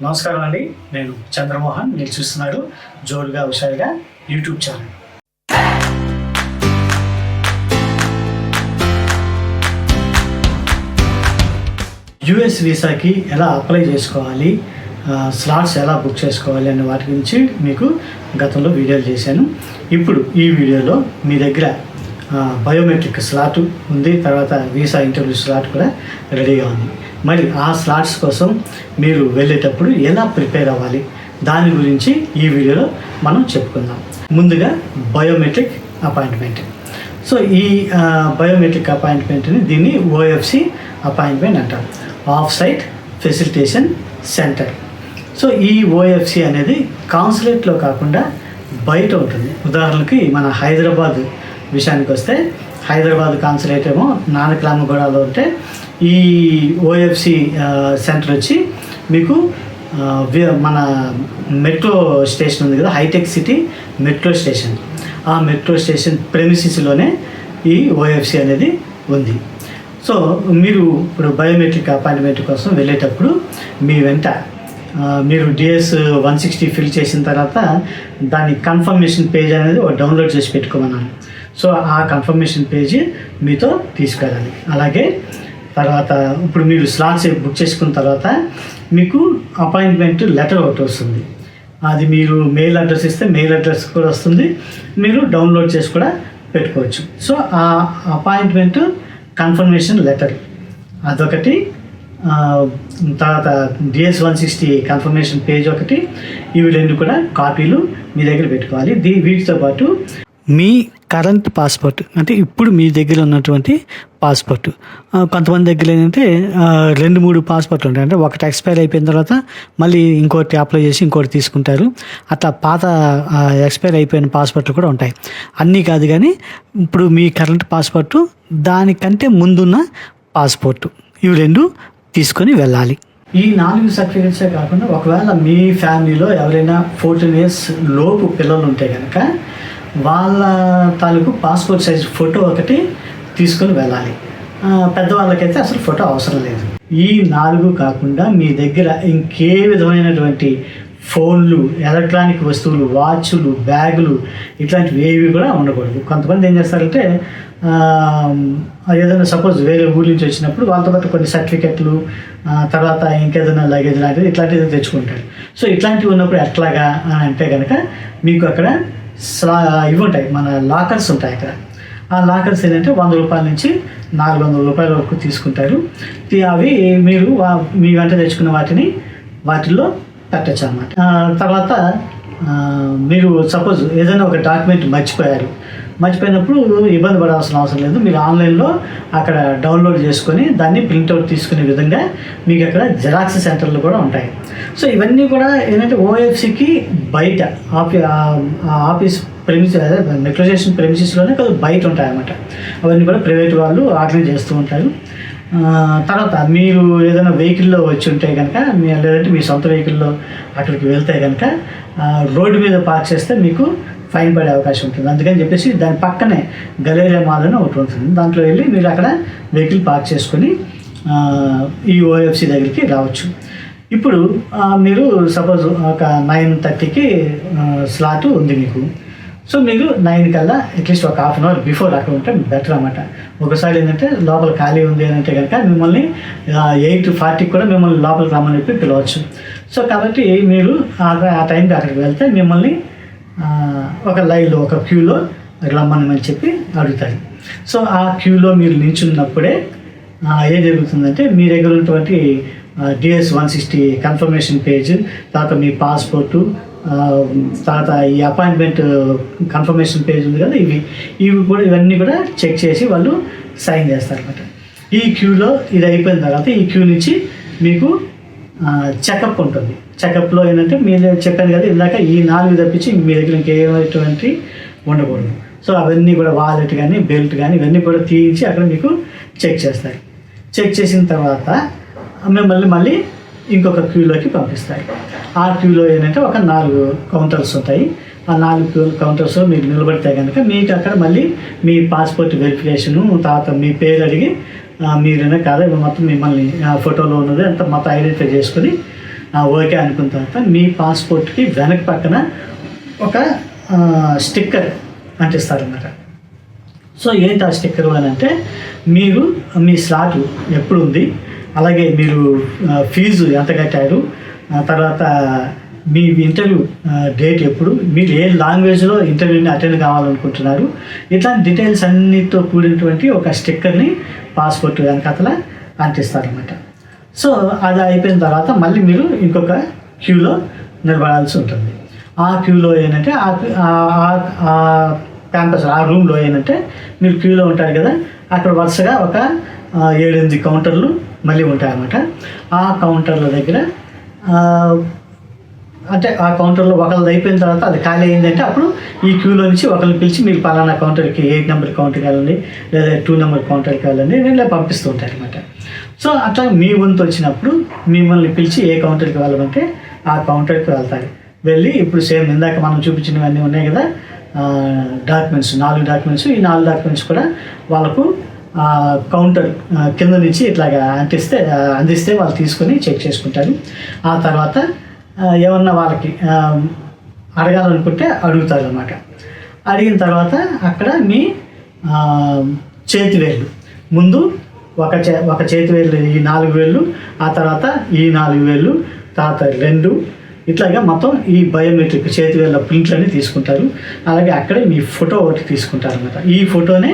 నమస్కారం అండి. నేను చంద్రమోహన్. మీరు చూస్తున్నారు జోరుగా హుషారుగా యూట్యూబ్ ఛానల్. యుఎస్ వీసాకి ఎలా అప్లై చేసుకోవాలి, స్లాట్స్ ఎలా బుక్ చేసుకోవాలి అనే వాటి గురించి మీకు గతంలో వీడియోలు చేశాను. ఇప్పుడు ఈ వీడియోలో మీ దగ్గర బయోమెట్రిక్ స్లాట్ ఉంది, తర్వాత వీసా ఇంటర్వ్యూ స్లాట్ కూడా రెడీగా ఉంది. మరి ఆ స్లాట్స్ కోసం మీరు వెళ్ళేటప్పుడు ఎలా ప్రిపేర్ అవ్వాలి దాని గురించి ఈ వీడియోలో మనం చెప్పుకుందాం. ముందుగా బయోమెట్రిక్ అపాయింట్మెంట్. సో ఈ బయోమెట్రిక్ అపాయింట్మెంట్ని దీన్ని ఓఎఫ్సి అపాయింట్మెంట్ అంటారు, off site facilitation centre. So ఈ ఓఎఫ్సి అనేది కాన్సులేట్లో కాకుండా బయట ఉంటుంది. ఉదాహరణకి మన హైదరాబాద్ విషయానికి వస్తే, హైదరాబాద్ కాన్సులేట్ ఏమో నానక్రామగూడలో ఉంటే, ఈ ఓఎఫ్సి సెంటర్ వచ్చి మీకు మన మెట్రో స్టేషన్ ఉంది కదా, హైటెక్ సిటీ మెట్రో స్టేషన్, ఆ మెట్రో స్టేషన్ ప్రెమిసిస్లోనే ఈ ఓఎఫ్సి అనేది ఉంది. సో మీరు ఇప్పుడు బయోమెట్రిక్ అపాయింట్మెంట్ కోసం వెళ్ళేటప్పుడు మీ వెంట మీరు DS 160 ఫిల్ చేసిన తర్వాత దాని కన్ఫర్మేషన్ పేజ్ అనేది డౌన్లోడ్ చేసి పెట్టుకోమన్నాను. సో ఆ కన్ఫర్మేషన్ పేజీ మీతో తీసుకెళ్ళాలి. అలాగే తర్వాత ఇప్పుడు మీరు స్లాట్స్ బుక్ చేసుకున్న తర్వాత మీకు అపాయింట్మెంట్ లెటర్ ఒకటి వస్తుంది. అది మీరు మెయిల్ అడ్రస్ ఇస్తే మెయిల్ అడ్రస్ కూడా వస్తుంది, మీరు డౌన్లోడ్ చేసి కూడా పెట్టుకోవచ్చు. సో ఆ అపాయింట్మెంట్ కన్ఫర్మేషన్ లెటర్ అదొకటి, తర్వాత DS 160 కన్ఫర్మేషన్ పేజ్ ఒకటి, ఇవి రెండు కూడా కాపీలు మీ దగ్గర పెట్టుకోవాలి. వీటితో పాటు మీ కరెంట్ పాస్పోర్ట్, అంటే ఇప్పుడు మీ దగ్గర ఉన్నటువంటి పాస్పోర్ట్. కొంతమంది దగ్గర ఏంటంటే 2-3 పాస్పోర్ట్లు ఉంటాయి. అంటే ఒకటి ఎక్స్పైర్ అయిపోయిన తర్వాత మళ్ళీ ఇంకోటి అప్లై చేసి ఇంకోటి తీసుకుంటారు. అట్లా పాత ఎక్స్పైర్ అయిపోయిన పాస్పోర్ట్లు కూడా ఉంటాయి. అన్నీ కాదు, కానీ ఇప్పుడు మీ కరెంట్ పాస్పోర్టు, దానికంటే ముందున్న పాస్పోర్టు, ఇవి రెండు తీసుకొని వెళ్ళాలి. ఈ 4 సర్టిఫికెట్సే కాకుండా ఒకవేళ మీ ఫ్యామిలీలో ఎవరైనా 14 years లోపు పిల్లలు ఉంటే కనుక వాళ్ళ తాలూకు పాస్పోర్ట్ సైజ్ ఫోటో ఒకటి తీసుకొని వెళ్ళాలి. పెద్దవాళ్ళకైతే అసలు ఫోటో అవసరం లేదు. ఈ 4 కాకుండా మీ దగ్గర ఇంకే విధమైనటువంటి ఫోన్లు, ఎలక్ట్రానిక్ వస్తువులు, వాచ్లు, బ్యాగులు ఇట్లాంటివి ఏవి కూడా ఉండకూడదు. కొంతమంది ఏం చేస్తారంటే ఏదైనా సపోజ్ వేరే ఊరి నుంచి వచ్చినప్పుడు వాళ్ళతో పాటు కొన్ని సర్టిఫికెట్లు, తర్వాత ఇంకేదైనా లగేజ్ లాంటిది ఇట్లాంటివి తెచ్చుకుంటారు. సో ఇట్లాంటివి ఉన్నప్పుడు ఎట్లాగా అని అంటే కనుక మీకు అక్కడ ఇవి ఉంటాయి, మన లాకర్స్ ఉంటాయి. అక్కడ ఆ లాకర్స్ ఏంటంటే 100 రూపాయల నుంచి 400 రూపాయల వరకు తీసుకుంటారు. అవి మీరు మీ వెంట తెచ్చుకున్న వాటిల్లో పెట్టచ్చు అన్నమాట. తర్వాత మీరు సపోజ్ ఏదైనా ఒక డాక్యుమెంట్ మర్చిపోయినప్పుడు ఇబ్బంది పడాల్సిన అవసరం లేదు. మీరు ఆన్లైన్లో అక్కడ డౌన్లోడ్ చేసుకొని దాన్ని ప్రింట్అవుట్ తీసుకునే విధంగా మీకు అక్కడ జెరాక్స్ సెంటర్లు కూడా ఉంటాయి. సో ఇవన్నీ కూడా ఏంటంటే ఓఎఫ్సికి బయట ఆఫీస్ ప్రెమిస్, అదే మెట్రో స్టేషన్ ప్రెమిసిస్లోనే కాదు, బయట ఉంటాయి అన్నమాట. అవన్నీ కూడా ప్రైవేట్ వాళ్ళు ఆర్గనైజ్ చేస్తూ ఉంటారు. తర్వాత మీరు ఏదైనా వెహికల్లో వచ్చి ఉంటే కనుక, లేదంటే మీ సొంత వెహికల్లో అక్కడికి వెళ్తే కనుక రోడ్డు మీద పార్క్ చేస్తే మీకు ఫైన్ పడే అవకాశం ఉంటుంది. అందుకని చెప్పేసి దాని పక్కనే గలేరియా మాల్ అని ఒకటి ఉంటుంది. దాంట్లో వెళ్ళి మీరు అక్కడ వెహికల్ పార్క్ చేసుకొని ఈ ఓఎఫ్సి దగ్గరికి రావచ్చు. ఇప్పుడు మీరు సపోజ్ ఒక 9:30కి స్లాట్ ఉంది మీకు. సో మీరు 9 కల్లా అట్లీస్ట్ ఒక ½ అవర్ బిఫోర్ అక్కడ ఉంటే బెటర్ అన్నమాట. ఒకసారి ఏంటంటే లోపల ఖాళీ ఉంది అని అంటే కనుక మిమ్మల్ని 8:40కి కూడా మిమ్మల్ని లోపలికి రమ్మని చెప్పి పిలవచ్చు. సో కాబట్టి మీరు ఆ టైంకి అక్కడికి వెళ్తే మిమ్మల్ని ఒక లైన్లో, ఒక క్యూలో రమ్మని చెప్పి అడుగుతారు. సో ఆ క్యూలో మీరు నిల్చున్నప్పుడే ఏం జరుగుతుందంటే మీ దగ్గర ఉన్నటువంటి DS 160 కన్ఫర్మేషన్ పేజ్, తర్వాత మీ పాస్పోర్టు, తర్వాత ఈ అపాయింట్మెంట్ కన్ఫర్మేషన్ పేజ్ ఉంది కదా, ఇవన్నీ కూడా చెక్ చేసి వాళ్ళు సైన్ చేస్తారు అన్నమాట. ఈ క్యూలో ఇది అయిపోయిన తర్వాత ఈ క్యూ నుంచి మీకు చెకప్ ఉంటుంది. చెకప్లో ఏంటంటే మీరు చెప్పాను కదా ఇందాక, ఈ 4 తప్పించి మీ దగ్గర ఇంకేటువంటి ఉండకూడదు. సో అవన్నీ కూడా వాలెట్ కానీ బెల్ట్ కానీ ఇవన్నీ కూడా తీయించి అక్కడ మీకు చెక్ చేస్తారు. చెక్ చేసిన తర్వాత మిమ్మల్ని మళ్ళీ ఇంకొక క్యూలోకి పంపిస్తారు. ఆ క్యూలో ఏంటంటే ఒక 4 కౌంటర్స్ ఉంటాయి. ఆ 4 కౌంటర్స్లో మీరు నిలబడితే కనుక మీకు అక్కడ మళ్ళీ మీ పాస్పోర్ట్ వెరిఫికేషను, తర్వాత మీ పేరు అడిగి మీరైనా కాదా మొత్తం మిమ్మల్ని ఫోటోలో ఉన్నది అంతా మొత్తం ఐడెంటిఫై చేసుకొని ఓకే అనుకున్న తర్వాత మీ పాస్పోర్ట్కి వెనక పక్కన ఒక స్టిక్కర్ అంటిస్తారన్నమాట. సో ఏంటి ఆ స్టిక్కర్ అని అంటే, మీరు మీ స్లాట్ ఎప్పుడు ఉంది, అలాగే మీరు ఫీజు ఎంత కట్టారు, తర్వాత మీ ఇంటర్వ్యూ డేట్ ఎప్పుడు, మీరు ఏ లాంగ్వేజ్లో ఇంటర్వ్యూని అటెండ్ కావాలనుకుంటున్నారు, ఇట్లాంటి డీటెయిల్స్ అన్నిటితో కూడినటువంటి ఒక స్టిక్కర్ని పాస్పోర్ట్ వెనకాతల అంటిస్తారన్నమాట. సో అది అయిపోయిన తర్వాత మళ్ళీ మీరు ఇంకొక క్యూలో నిలబడాల్సి ఉంటుంది. ఆ క్యూలో ఏంటంటే ఆ క్యాంపస్ ఆ రూమ్లో ఏంటంటే మీరు క్యూలో ఉంటారు కదా, అక్కడ వరుసగా ఒక 7-8 కౌంటర్లు మళ్ళీ ఉంటాయన్నమాట. ఆ కౌంటర్ల దగ్గర అంటే ఆ కౌంటర్లో ఒకళ్ళది అయిపోయిన తర్వాత అది ఖాళీ అయిందంటే అప్పుడు ఈ క్యూలో నుంచి ఒకరిని పిలిచి మీరు పలానా కౌంటర్కి 8 నెంబర్ కౌంటర్కి వెళ్ళండి, లేదా 2 నెంబర్ కౌంటర్కి వెళ్ళండి ఇలా పంపిస్తూ ఉంటారు అనమాట. సో అట్లా మీ వంతు వచ్చినప్పుడు మిమ్మల్ని పిలిచి ఏ కౌంటర్కి వెళ్ళమంటే ఆ కౌంటర్కి వెళ్తారు. వెళ్ళి ఇప్పుడు సేమ్ ఇందాక మనం చూపించినవన్నీ ఉన్నాయి కదా డాక్యుమెంట్స్, 4 డాక్యుమెంట్స్, ఈ 4 డాక్యుమెంట్స్ కూడా వాళ్ళకు కౌంటర్ కింద నుంచి ఇట్లాగా అందిస్తే వాళ్ళు తీసుకొని చెక్ చేసుకుంటారు. ఆ తర్వాత ఏమన్నా వాళ్ళకి అడగాలనుకుంటే అడుగుతారు అన్నమాట. అడిగిన తర్వాత అక్కడ మీ చేతి వేళ్ళు ముందు ఒక చేతి వేళ్ళు, ఈ 4 వేళ్ళు, ఆ తర్వాత ఈ 4 వేళ్ళు, తర్వాత 2, ఇట్లాగా మొత్తం ఈ బయోమెట్రిక్ చేతి వేళ్ళ ప్రింట్లన్నీ తీసుకుంటారు. అలాగే అక్కడే మీ ఫోటో ఒకటి తీసుకుంటారు అన్నమాట. ఈ ఫోటోనే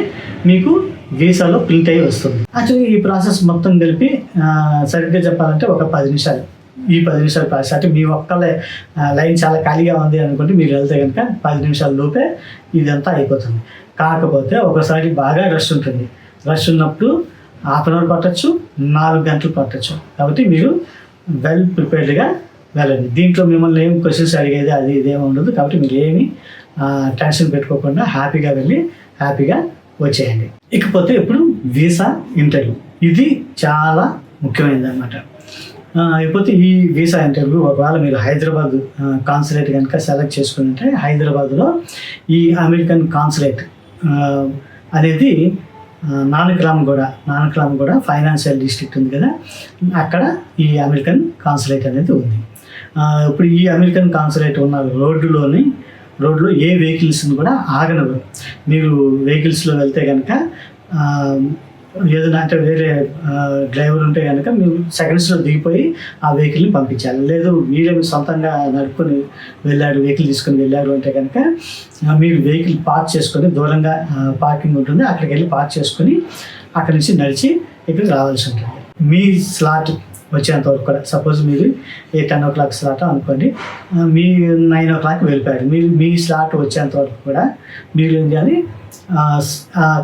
మీకు వీసాలో ప్రింట్ అయ్యి వస్తుంది. యాక్చువల్లీ ఈ ప్రాసెస్ మొత్తం కలిపి సరిగ్గా చెప్పాలంటే ఒక 10 నిమిషాలు. ఈ 10 నిమిషాల ప్రాసెస్ అంటే మీ ఒక్కళ్ళే లైన్ చాలా ఖాళీగా ఉంది అనుకుంటే మీరు వెళ్తే కనుక 10 నిమిషాల లోపే ఇదంతా అయిపోతుంది. కాకపోతే ఒకసారి బాగా రష్ ఉంటుంది. రష్ ఉన్నప్పుడు 1/2 అవర్ పట్టచ్చు, 4 గంటలు పట్టచ్చు. కాబట్టి మీరు వెల్ ప్రిపేర్డ్గా వెళ్ళండి. దీంట్లో మిమ్మల్ని ఏం క్వశ్చన్స్ అడిగేది అది ఇదేమి ఉండదు. కాబట్టి మీరు ఏమి టెన్షన్ పెట్టుకోకుండా హ్యాపీగా వెళ్ళి హ్యాపీగా వచ్చేయండి. ఇకపోతే ఇప్పుడు వీసా ఇంటర్వ్యూ, ఇది చాలా ముఖ్యమైనది అనమాట. ఇకపోతే ఈ వీసా ఇంటర్వ్యూ ఒకవేళ మీరు హైదరాబాద్ కాన్సులేట్ కనుక సెలెక్ట్ చేసుకుంటే, హైదరాబాద్లో ఈ అమెరికన్ కాన్సులేట్ అనేది నానక్రామ్గూడ ఫైనాన్షియల్ డిస్ట్రిక్ట్ ఉంది కదా, అక్కడ ఈ అమెరికన్ కాన్సులేట్ అనేది ఉంది. ఇప్పుడు ఈ అమెరికన్ కాన్సులేట్ ఉన్న రోడ్లో ఏ వెహికల్స్ని కూడా ఆగనరు. మీరు వెహికల్స్లో వెళ్తే కనుక ఏదైనా అంటే వేరే డ్రైవర్ ఉంటే కనుక మీరు సెకండ్స్లో దిగిపోయి ఆ వెహికల్ని పంపించాలి. లేదు మీరే సొంతంగా నడుపుకొని వెహికల్ తీసుకొని వెళ్ళారు అంటే కనుక మీరు వెహికల్ పార్క్ చేసుకొని, దూరంగా పార్కింగ్ ఉంటుంది, అక్కడికి వెళ్ళి పార్క్ చేసుకొని అక్కడి నుంచి నడిచి ఇక్కడికి రావాల్సి ఉంటుంది. మీ స్లాట్ వచ్చేంత వరకు కూడా, సపోజ్ మీరు 10 o'clock స్లాట్ అనుకోండి, మీ 9 o'clock వెళ్ళిపోయారు. మీ స్లాట్ వచ్చేంత వరకు కూడా మీరు ఏం చేయాలి,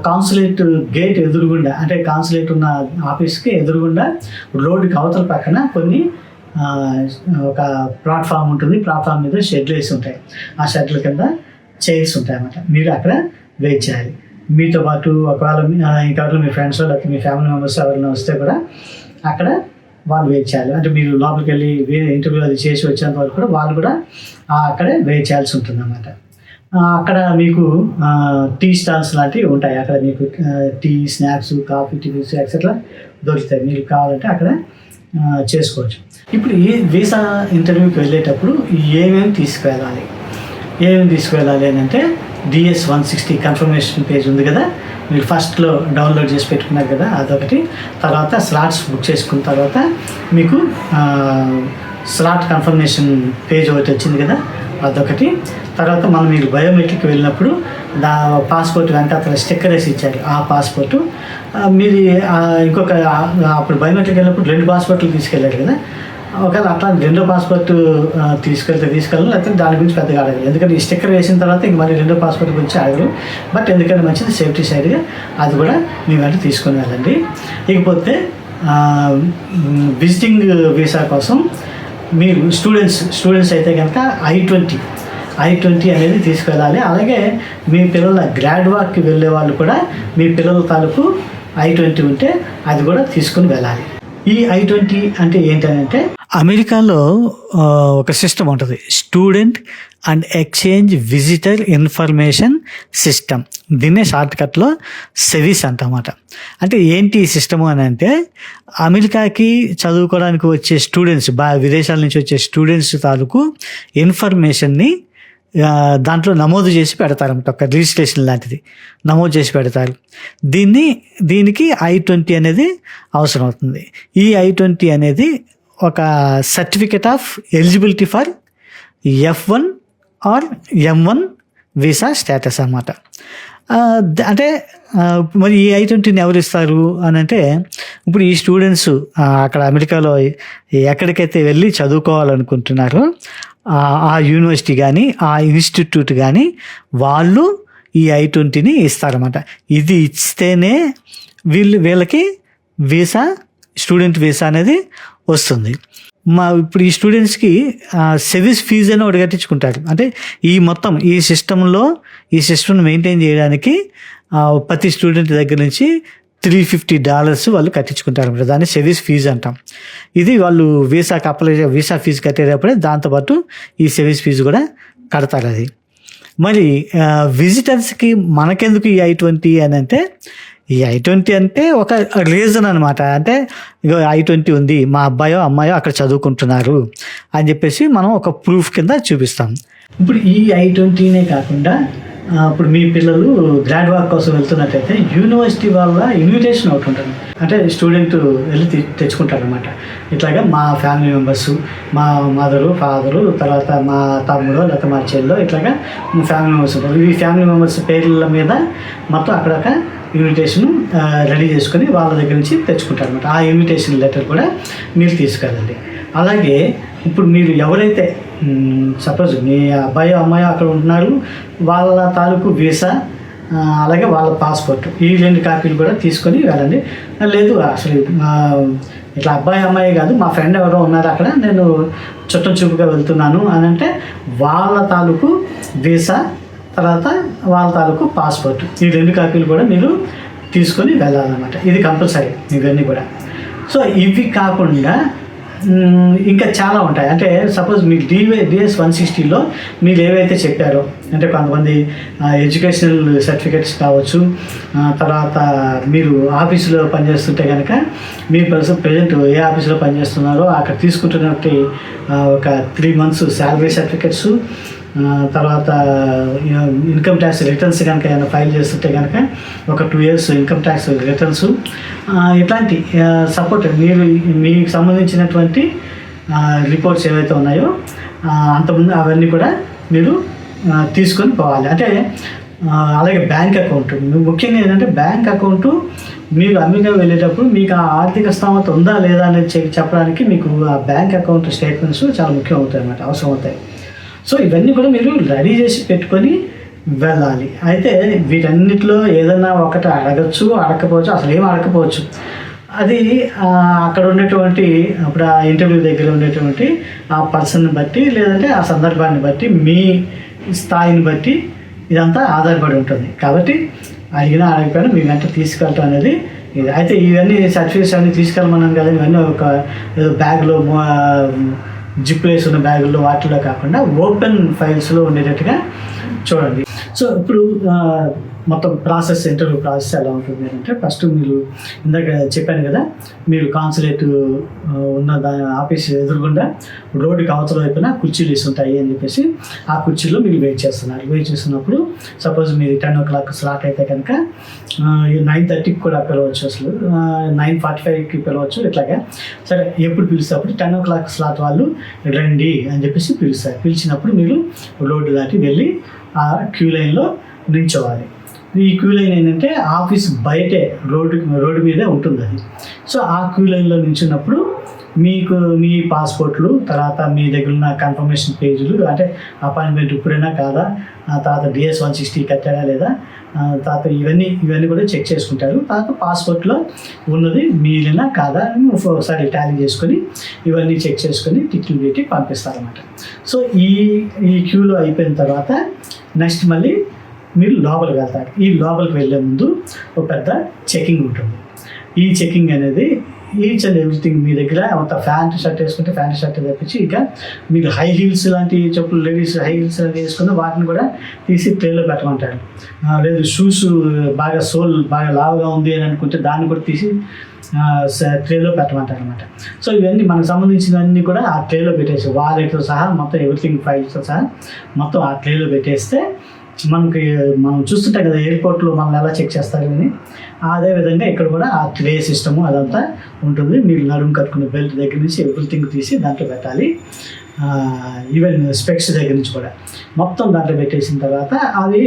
కాన్సులేట్ గేట్ ఎదురుగుండా, అంటే కాన్సులేట్ ఉన్న ఆఫీస్కి ఎదురుగుండా రోడ్డుకి అవతల పక్కన కొన్ని ఒక ప్లాట్ఫామ్ ఉంటుంది. ప్లాట్ఫామ్ మీద షెడ్లు వేసి ఉంటాయి. ఆ షెడ్ల కింద చైర్స్ ఉంటాయి అన్నమాట. మీరు అక్కడ వెయిట్ చేయాలి. మీతో పాటు ఒకవేళ ఇంకా మీ ఫ్రెండ్స్ లేకపోతే మీ ఫ్యామిలీ మెంబర్స్ ఎవరైనా వస్తే కూడా అక్కడ వాళ్ళు వెయిట్ చేయాలి. అంటే మీరు లోపలికి వెళ్ళి వేరే ఇంటర్వ్యూ అది చేసి వచ్చేంత వరకు కూడా వాళ్ళు కూడా అక్కడే వెయిట్ చేయాల్సి ఉంటుంది అన్నమాట. అక్కడ మీకు టీ స్టాల్స్ లాంటివి ఉంటాయి. అక్కడ మీకు tea, snacks, coffee, tiffins etcetera దొరుకుతాయి. మీరు కావాలంటే అక్కడ చేసుకోవచ్చు. ఇప్పుడు ఈ వీసా ఇంటర్వ్యూకి వెళ్ళేటప్పుడు ఏమేమి తీసుకువెళ్ళాలి అని అంటే, DS-160 కన్ఫర్మేషన్ పేజ్ ఉంది కదా, మీరు ఫస్ట్లో డౌన్లోడ్ చేసి పెట్టుకున్నారు కదా, అదొకటి. తర్వాత స్లాట్స్ బుక్ చేసుకున్న తర్వాత మీకు స్లాట్ కన్ఫర్మేషన్ పేజ్ ఒకటి వచ్చింది కదా, అదొకటి. తర్వాత మీరు బయోమెట్రిక్ వెళ్ళినప్పుడు పాస్పోర్ట్ వెనకాల స్టిక్కర్ వేసి ఇచ్చారు. ఆ పాస్పోర్టు మీది ఇంకొక, అప్పుడు బయోమెట్రిక్ వెళ్ళినప్పుడు 2 పాస్పోర్ట్లు తీసుకెళ్ళారు కదా, ఒకవేళ అట్లా 2వ పాస్పోర్ట్ తీసుకెళ్ళాలి, లేకపోతే దాని గురించి పెద్దగా అడగరు. ఎందుకంటే ఈ స్టిక్కర్ వేసిన తర్వాత ఇంక మరి 2వ పాస్పోర్ట్ గురించి అడగరు. బట్ ఎందుకంటే మంచిది సేఫ్టీ సైడ్గా అది కూడా మీ వెంట తీసుకొని వెళ్ళండి. ఇకపోతే విజిటింగ్ వీసా కోసం మీరు స్టూడెంట్స్ అయితే కనుక I-20 అనేది తీసుకెళ్ళాలి. అలాగే మీ పిల్లల గ్రాడ్ వాక్కి వెళ్ళే వాళ్ళు కూడా మీ పిల్లల తాలూకు I-20 ఉంటే అది కూడా తీసుకుని వెళ్ళాలి. ఈ I-20 అంటే ఏంటంటే అమెరికాలో ఒక సిస్టమ్ ఉంటుంది, student and exchange visitor information system. దీన్నే షార్ట్కట్లో సెవిస్ అంటమాట. అంటే ఏంటి ఈ సిస్టము అని అంటే, అమెరికాకి చదువుకోవడానికి వచ్చే స్టూడెంట్స్, విదేశాల నుంచి వచ్చే స్టూడెంట్స్ తాలూకు ఇన్ఫర్మేషన్ని దాంట్లో నమోదు చేసి పెడతారన్నమాట. ఒక రిజిస్ట్రేషన్ లాంటిది నమోదు చేసి పెడతారు. దీనికి I-20 అనేది అవసరం అవుతుంది. ఈ I-20 అనేది ఒక certificate of eligibility for F1 or M1 visa status అన్నమాట. అంటే మరి ఈ I-20ని ఎవరు ఇస్తారు అని అంటే, ఇప్పుడు ఈ స్టూడెంట్స్ అక్కడ అమెరికాలో ఎక్కడికైతే వెళ్ళి చదువుకోవాలనుకుంటున్నారో ఆ యూనివర్సిటీ కానీ ఆ ఇన్స్టిట్యూట్ కానీ వాళ్ళు ఈ I-20ని ఇస్తారన్నమాట. ఇది ఇస్తేనే వీళ్ళకి వీసా, స్టూడెంట్ వీసా అనేది వస్తుంది. ఇప్పుడు ఈ స్టూడెంట్స్కి సెవిస్ ఫీజు అని ఒకటి కట్టించుకుంటారు. అంటే ఈ సిస్టమ్ని మెయింటైన్ చేయడానికి ప్రతి స్టూడెంట్ దగ్గర నుంచి $350 వాళ్ళు కట్టించుకుంటారు అన్నమాట. దాన్ని సెవిస్ ఫీజు అంటాం. ఇది వాళ్ళు వీసా ఫీజు కట్టేటప్పుడే దాంతోపాటు ఈ సెవిస్ ఫీజు కూడా కడతారు. అది మరి విజిటర్స్కి మనకెందుకు ఈ I-20 అని అంటే, ఈ I-20 అంటే ఒక రీజన్ అనమాట. అంటే ఇగో I-20 ఉంది, మా అబ్బాయో అమ్మాయో అక్కడ చదువుకుంటున్నారు అని చెప్పేసి మనం ఒక ప్రూఫ్ కింద చూపిస్తాం. ఇప్పుడు ఈ I-20నే కాకుండా ఇప్పుడు మీ పిల్లలు గ్రాడ్ వాక్ కోసం వెళ్తున్నట్టయితే యూనివర్సిటీ వాళ్ళ ఇన్విటేషన్ ఒకటి ఉంటుంది. అంటే స్టూడెంట్ వెళ్ళి తెచ్చుకుంటారు అనమాట. ఇట్లాగా మా ఫ్యామిలీ మెంబర్స్, మా మదరు, ఫాదరు, తర్వాత మా తమ్ముడు, లేకపోతే మా చెల్లో, ఇట్లాగా మా ఫ్యామిలీ మెంబర్స్ ఉంటారు. ఈ ఫ్యామిలీ మెంబర్స్ పేర్ల మీద మొత్తం అక్కడొక ఇన్విటేషన్ రెడీ చేసుకొని వాళ్ళ దగ్గర నుంచి తెచ్చుకుంటారు అనమాట. ఆ ఇన్విటేషన్ లెటర్ కూడా మీరు తీసుకెళ్ళండి. అలాగే ఇప్పుడు మీరు ఎవరైతే సపోజ్ మీ అబ్బాయి అమ్మాయి అక్కడ ఉంటున్నారు, వాళ్ళ తాలూకు వీసా అలాగే వాళ్ళ పాస్పోర్ట్, ఈ 2 కాపీలు కూడా తీసుకొని వెళ్ళండి. లేదు అసలు ఇట్లా అబ్బాయి అమ్మాయి కాదు, మా ఫ్రెండ్ ఎవరో ఉన్నారు అక్కడ, నేను చుట్టం చూపుగా వెళ్తున్నాను అని అంటే వాళ్ళ తాలూకు వీసా, తర్వాత వాళ్ళ తాలూకు పాస్పోర్ట్, ఈ 2 కాపీలు కూడా మీరు తీసుకొని వెళ్ళాలన్నమాట. ఇది కంపల్సరీ ఇవన్నీ కూడా. సో ఇవి కాకుండా ఇంకా చాలా ఉంటాయి. అంటే సపోజ్ మీకు DS 160లో మీరు ఏవైతే చెప్పారో, అంటే కొంతమంది ఎడ్యుకేషనల్ సర్టిఫికేట్స్ కావచ్చు, తర్వాత మీరు ఆఫీసులో పనిచేస్తుంటే కనుక మీ ప్రజెంట్ ఏ ఆఫీసులో పనిచేస్తున్నారో అక్కడ తీసుకుంటున్నట్టు ఒక 3 months శాలరీ సర్టిఫికేట్స్, తర్వాత ఇన్కమ్ ట్యాక్స్ రిటర్న్స్ కనుక ఏమైనా ఫైల్ చేస్తుంటే కనుక ఒక 2 years ఇన్కమ్ ట్యాక్స్ రిటర్న్స్, ఇట్లాంటి సపోర్ట్ మీకు సంబంధించినటువంటి రిపోర్ట్స్ ఏవైతే ఉన్నాయో అంతకుముందు అవన్నీ కూడా మీరు తీసుకొని పోవాలి. అంటే అలాగే బ్యాంక్ అకౌంట్, ముఖ్యంగా ఏంటంటే బ్యాంక్ అకౌంటు మీరు అమెరికా వెళ్ళేటప్పుడు మీకు ఆ ఆర్థిక స్థోమత ఉందా లేదా అనేది చెప్పడానికి మీకు ఆ బ్యాంక్ అకౌంట్ స్టేట్మెంట్స్ చాలా ముఖ్యం అవుతాయి అన్నమాట, అవసరం అవుతాయి. సో ఇవన్నీ కూడా మీరు రెడీ చేసి పెట్టుకొని వెళ్ళాలి. అయితే వీటన్నిటిలో ఏదైనా ఒకటి అడగచ్చు, అడగకపోవచ్చు, అసలు ఏం అడగకపోవచ్చు. అది అక్కడ ఉండేటువంటి అప్పుడు ఆ ఇంటర్వ్యూ దగ్గర ఉండేటువంటి ఆ పర్సన్ని బట్టి, లేదంటే ఆ సందర్భాన్ని బట్టి, మీ స్థాయిని బట్టి ఇదంతా ఆధారపడి ఉంటుంది. కాబట్టి అడిగినా అడగకపోయినా మీ వెంట తీసుకెళ్ళటం అనేది ఇది. అయితే ఇవన్నీ సర్టిఫికేట్స్ అన్నీ తీసుకెళ్ళమన్నాం కదా, ఇవన్నీ ఒక బ్యాగ్లో జిప్ వేసి ఉన్న బ్యాగుల్లో వాటిలో కాకుండా ఓపెన్ ఫైల్స్లో ఉండేటట్టుగా చూడండి. సో ఇప్పుడు మొత్తం ఇంటర్వ్యూ ప్రాసెస్ ఎలా ఉంటుంది అంటే, ఫస్ట్ మీరు ఇందాక చెప్పాను కదా, మీరు కాన్సులేట్ ఉన్న ఆఫీస్ ఎదురుగుండా రోడ్డుకి అవతల వైపున కుర్చీలు వేస్తుంటాయి అని చెప్పేసి ఆ కుర్చీలో మీరు వెయిట్ చేస్తున్నప్పుడు సపోజ్ మీరు 10 o'clock స్లాట్ అయితే కనుక 9:30కి కూడా పిలవచ్చు, అసలు 9:45కి పిలవచ్చు. ఇట్లాగా సరే ఎప్పుడు పిలిస్తే అప్పుడు 10 o'clock స్లాట్ వాళ్ళు రండి అని చెప్పేసి పిలుస్తారు. పిలిచినప్పుడు మీరు రోడ్డు దాటి వెళ్ళి ఆ క్యూ లైన్లో నిల్చోవాలి. ఈ క్యూ లైన్ ఏంటంటే ఆఫీస్ బయటే రోడ్డు మీదే ఉంటుంది అది. సో ఆ క్యూ లైన్లో నిల్చున్నప్పుడు మీకు మీ పాస్పోర్ట్లు, తర్వాత మీ దగ్గర ఉన్న కన్ఫర్మేషన్ పేజీలు, అంటే అపాయింట్మెంట్ ఇప్పుడైనా కాదా, తర్వాత DS 160 కట్టాడా లేదా, తర్వాత ఇవన్నీ కూడా చెక్ చేసుకుంటారు. తర్వాత పాస్పోర్ట్లో ఉన్నది మీరేనా కాదా అని ఒకసారి టాలీ చేసుకొని ఇవన్నీ చెక్ చేసుకొని టిక్లు పెట్టి పంపిస్తారన్నమాట. సో ఈ క్యూలో అయిపోయిన తర్వాత నెక్స్ట్ మళ్ళీ మీరు లోపలికి వెళ్తారు. ఈ లోపలికి వెళ్ళే ముందు ఒక పెద్ద చెకింగ్ ఉంటుంది. ఈ చెకింగ్ అనేది ఈచ్ అండ్ ఎవ్రీథింగ్ మీ దగ్గర అంత ప్యాంట్ షర్ట్ వేసుకుంటే ప్యాంట్ షర్ట్ తెప్పించి, ఇక మీరు హై హీల్స్ లాంటి చెప్పులు లేడీస్ హై హీల్స్ లాంటి వేసుకుని వాటిని కూడా తీసి ట్రేలో పెట్టమంటారు. లేదు షూస్ బాగా సోల్ బాగా లావుగా ఉంది అని అనుకుంటే దాన్ని కూడా తీసి ట్రేలో పెట్టమంటారు అనమాట. సో ఇవన్నీ మనకు సంబంధించినవన్నీ కూడా ఆ ట్రేలో పెట్టేసి వాలెట్తో సహా మొత్తం ఎవ్రీథింగ్ ఫైల్స్తో సహా మొత్తం ఆ ట్రేలో పెట్టేస్తే మనం చూస్తుంటాం కదా ఎయిర్పోర్ట్లో మనల్ని ఎలా చెక్ చేస్తారు అని, అదేవిధంగా ఇక్కడ కూడా ఆ ట్రే సిస్టము అదంతా ఉంటుంది. మీరు నడుము కట్టుకున్న బెల్ట్ దగ్గర నుంచి ఎవ్రీథింగ్ తీసి దాంట్లో పెట్టాలి. ఈవెన్ స్పెక్స్ దగ్గర నుంచి కూడా మొత్తం దాంట్లో పెట్టేసిన తర్వాత అది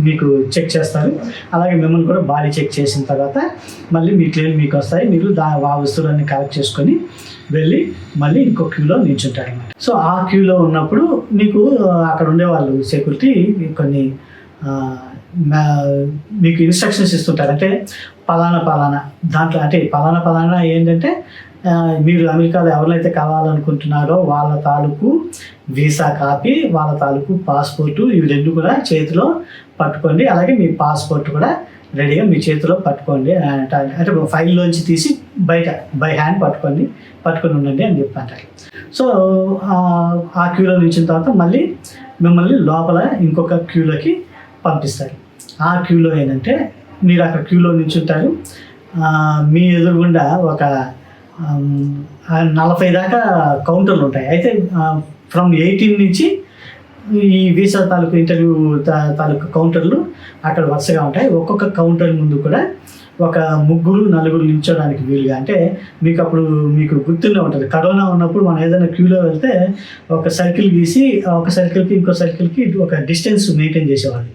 మీకు చెక్ చేస్తారు. అలాగే మిమ్మల్ని కూడా బాడీ చెక్ చేసిన తర్వాత మళ్ళీ మీ క్లెయిమ్ మీకు వస్తాయి. మీరు ఆ వస్తువులన్నీ కలెక్ట్ చేసుకొని వెళ్ళి మళ్ళీ ఇంకో క్యూలో నిల్చుంటారు అన్నమాట. సో ఆ క్యూలో ఉన్నప్పుడు మీకు అక్కడ ఉండేవాళ్ళు సెక్యూరిటీ కొన్ని మీకు ఇన్స్ట్రక్షన్స్ ఇస్తుంటారు. అంటే పలానా దాంట్లో అంటే పలానా ఏంటంటే మీరు అమెరికాలో ఎవరైతే కావాలనుకుంటున్నారో వాళ్ళ తాలూకు వీసా కాపీ, వాళ్ళ తాలూకు పాస్పోర్టు, ఇవి రెండు కూడా చేతిలో పట్టుకోండి. అలాగే మీ పాస్పోర్ట్ కూడా రెడీగా మీ చేతిలో పట్టుకోండి అంటే ఫైల్లోంచి తీసి బయట బై హ్యాండ్ పట్టుకొని ఉండండి అని చెప్పంటారు. సో ఆ క్యూలో నిలిచిన తర్వాత మళ్ళీ మిమ్మల్ని లోపల ఇంకొక క్యూలోకి పంపిస్తారు. ఆ క్యూలో ఏంటంటే మీరు అక్కడ క్యూలో నిల్చుంటారు. మీ ఎదురుగుండా ఒక 40 దాకా కౌంటర్లు ఉంటాయి. అయితే ఫ్రమ్ 18 నుంచి ఈ వీసా తాలూకు ఇంటర్వ్యూ తాలూకు కౌంటర్లు అక్కడ వరుసగా ఉంటాయి. ఒక్కొక్క కౌంటర్ ముందు కూడా ఒక 3-4 నిల్చోడానికి వీలుగా. అంటే మీకు గుర్తునే ఉంటుంది, కరోనా ఉన్నప్పుడు మనం ఏదైనా క్యూలో వెళ్తే ఒక సర్కిల్ గీసి ఒక సర్కిల్కి ఇంకో సర్కిల్కి ఒక డిస్టెన్స్ మెయింటైన్ చేసేవాళ్ళు.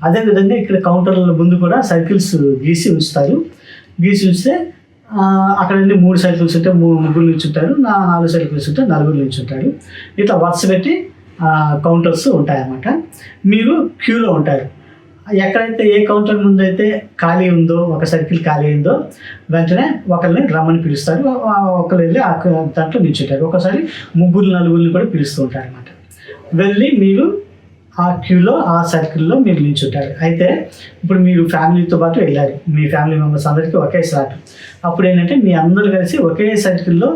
అదేవిధంగా ఇక్కడ కౌంటర్ల ముందు కూడా సర్కిల్స్ గీసి ఉంచుతారు. గీసి ఉంచితే అక్కడ 3 సర్కిల్స్ ఉంటే 3 నిల్చుంటారు, 4 సర్కిల్స్ ఉంటే 4 నిల్చుంటారు. ఇట్లా వరుస పెట్టి కౌంటర్స్ ఉంటాయన్నమాట. మీరు క్యూలో ఉంటారు. ఎక్కడైతే ఏ కౌంటర్ ముందు అయితే ఖాళీ ఉందో, ఒక సర్కిల్ ఖాళీ ఉందో వెంటనే ఒకరిని రమ్మని పిలుస్తారు. ఒకరు వెళ్ళి దాంట్లో నిల్చుంటారు. ఒకసారి 3-4 కూడా పిలుస్తూ ఉంటారు అనమాట. వెళ్ళి మీరు ఆ క్యూలో ఆ సర్కిల్లో మీరు నిల్చుంటారు. అయితే ఇప్పుడు మీరు ఫ్యామిలీతో పాటు వెళ్ళారు, మీ ఫ్యామిలీ మెంబర్స్ అందరికీ ఒకే స్లాట్. అప్పుడు ఏంటంటే మీ అందరూ కలిసి ఒకే సర్కిల్లో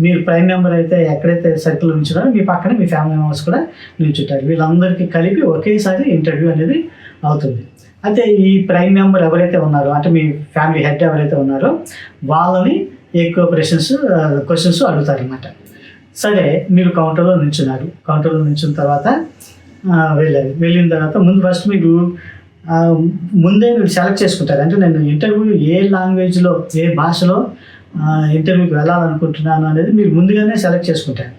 మీరు ప్రైమ్ మెంబర్ అయితే ఎక్కడైతే సర్కిల్లో నిల్చున్నారో మీ పక్కన మీ ఫ్యామిలీ మెంబర్స్ కూడా నిల్చుంటారు. వీళ్ళందరికీ కలిపి ఒకేసారి ఇంటర్వ్యూ అనేది అవుతుంది. అయితే ఈ ప్రైమ్ మెంబర్ ఎవరైతే ఉన్నారో అంటే మీ ఫ్యామిలీ హెడ్ ఎవరైతే ఉన్నారో వాళ్ళని ఎక్కువ క్వశ్చన్స్ అడుగుతారనమాట. సరే మీరు కౌంటర్లో నిల్చున్నారు. కౌంటర్లో నిల్చున్న తర్వాత వెళ్ళిన తర్వాత ఫస్ట్ మీరు ముందే మీరు సెలెక్ట్ చేసుకుంటారు. అంటే నేను ఇంటర్వ్యూ ఏ లాంగ్వేజ్లో ఏ భాషలో ఇంటర్వ్యూకి వెళ్ళాలనుకుంటున్నాను అనేది మీరు ముందుగానే సెలెక్ట్ చేసుకుంటారు.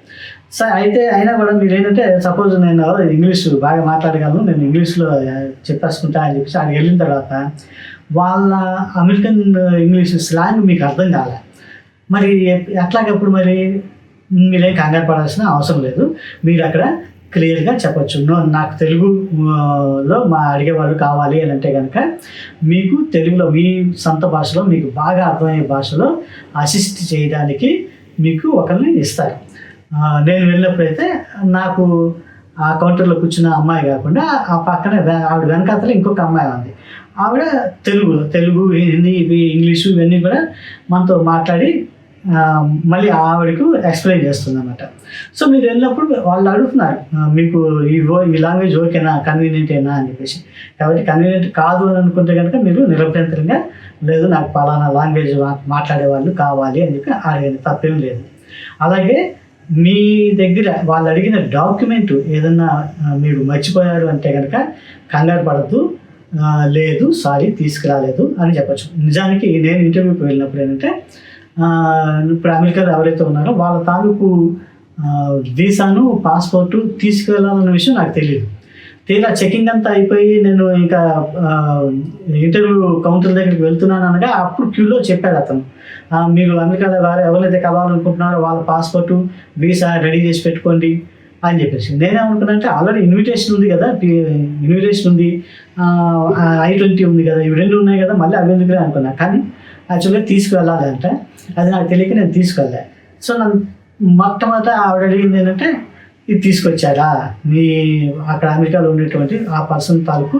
సరే అయితే అయినా కూడా మీరు ఏంటంటే సపోజ్ నేను ఇంగ్లీష్ బాగా మాట్లాడగలను, నేను ఇంగ్లీష్లో చెప్పేసుకుంటా అని చెప్పేసి అక్కడికి వెళ్ళిన తర్వాత వాళ్ళ అమెరికన్ ఇంగ్లీష్ స్లాంగ్ మీకు అర్థం కాలే. మరి ఎట్లాగప్పుడు మరి మీరేం కంగారు పడాల్సిన అవసరం లేదు. మీరు అక్కడ క్లియర్గా చెప్పచ్చు, నాకు తెలుగులో అడిగేవాళ్ళు కావాలి అని అంటే కనుక మీకు తెలుగులో మీ సొంత భాషలో మీకు బాగా అర్థమయ్యే భాషలో అసిస్ట్ చేయడానికి మీకు ఒకరిని ఇస్తారు. నేను వెళ్ళినప్పుడైతే నాకు ఆ కౌంటర్లో కూర్చున్న అమ్మాయి కాకుండా ఆ పక్కన ఆవిడ వెనకాతలో ఇంకొక అమ్మాయి ఉంది. ఆవిడ తెలుగు, హిందీ, ఇంగ్లీషు ఇవన్నీ కూడా మనతో మాట్లాడి మళ్ళీ ఆవిడకు ఎక్స్ప్లెయిన్ చేస్తుంది అన్నమాట. సో మీరు వెళ్ళినప్పుడు వాళ్ళు అడుగుతున్నారు మీకు ఈ లాంగ్వేజ్ ఓకేనా, కన్వీనియంటేనా అని చెప్పేసి. కాబట్టి కన్వీనియంట్ కాదు అని అనుకుంటే కనుక మీరు నిరభ్యంతరంగా లేదు నాకు పలానా లాంగ్వేజ్ మాట్లాడే వాళ్ళు కావాలి అని చెప్పి అడగండి, తప్పేం లేదు. అలాగే మీ దగ్గర వాళ్ళు అడిగిన డాక్యుమెంట్ ఏదన్నా మీరు మర్చిపోయారు అంటే కనుక కంగారు పడద్దు, లేదు సారీ తీసుకురాలేదు అని చెప్పచ్చు. నిజానికి నేను ఇంటర్వ్యూకి వెళ్ళినప్పుడు ఏంటంటే ఇప్పుడు అమెరికాలో ఎవరైతే ఉన్నారో వాళ్ళ తాలూకు వీసాను పాస్పోర్టు తీసుకువెళ్ళాలన్న విషయం నాకు తెలియదు. తీరా చెకింగ్ అంతా అయిపోయి నేను ఇంకా ఇంటర్వ్యూ కౌంటర్ దగ్గరికి వెళ్తున్నాను అనగా అప్పుడు క్యూలో చెప్పాడు అతను, మీరు అమెరికాలో ఎవరైతే కలవాలనుకుంటున్నారో వాళ్ళ పాస్పోర్టు వీసా రెడీ చేసి పెట్టుకోండి అని చెప్పేసి. నేనేమనుకున్నానంటే ఆల్రెడీ ఇన్విటేషన్ ఉంది కదా, ఇన్విటేషన్ ఉంది, I-20 ఉంది కదా, ఇవి 2 ఉన్నాయి కదా, మళ్ళీ అవి ఎందుకులే అనుకున్నా. కానీ యాక్చువల్గా తీసుకువెళ్ళాలి అంటే అది నాకు తెలియక నేను తీసుకెళ్ళా. సో నన్ను మొట్టమొదట ఆవిడ అడిగింది ఏంటంటే ఇది తీసుకొచ్చారా, మీ అక్కడ అమెరికాలో ఉండేటువంటి ఆ పర్సన్ తాలూకు